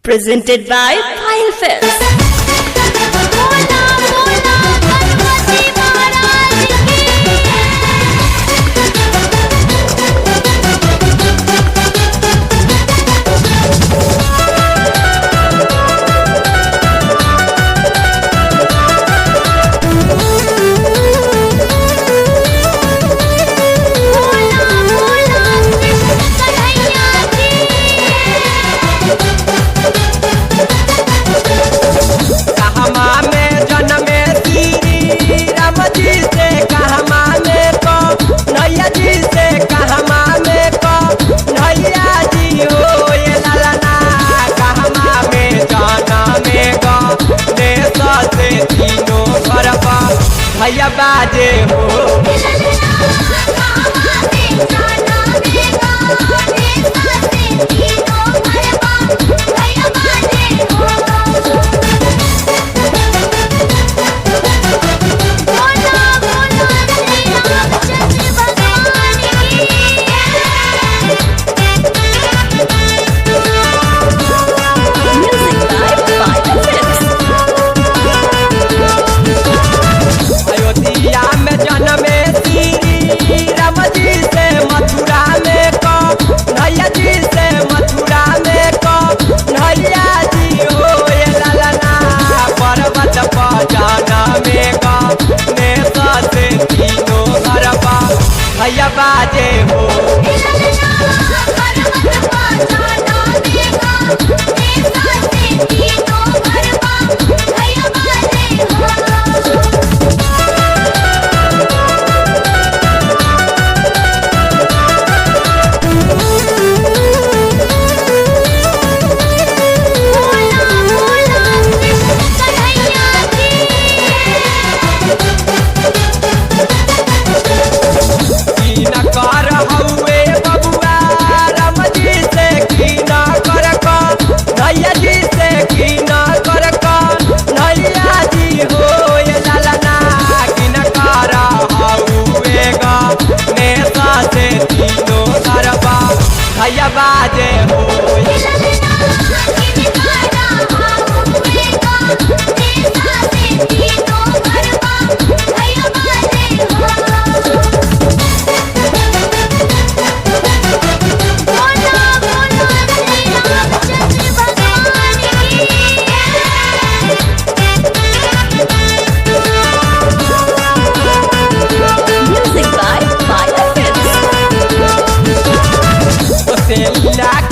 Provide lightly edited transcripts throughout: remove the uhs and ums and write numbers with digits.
Presented by Pile Films. भैया बाजे हो भैया बाजे हो भैया बाजे हो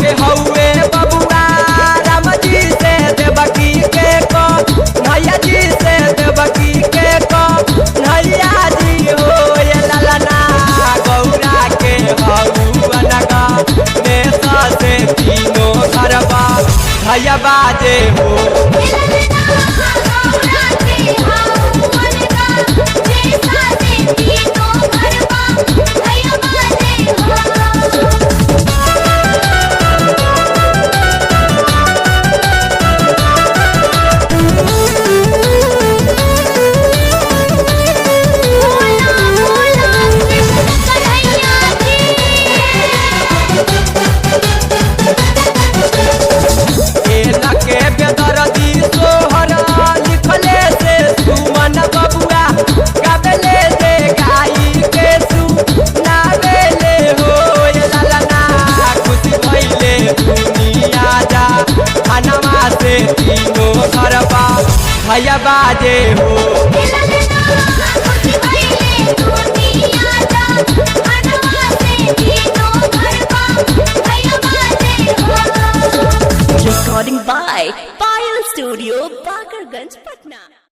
के हौवे बबुआ राम जी से देवकी के को भैया जी से देवकी के को भैया जी हो ये ललना गौरा के हौवन का नेता से तीनों घरवा भैया बाजे हो भैया बाजे हो Recording by Pile Studio, Bakarganj, Patna.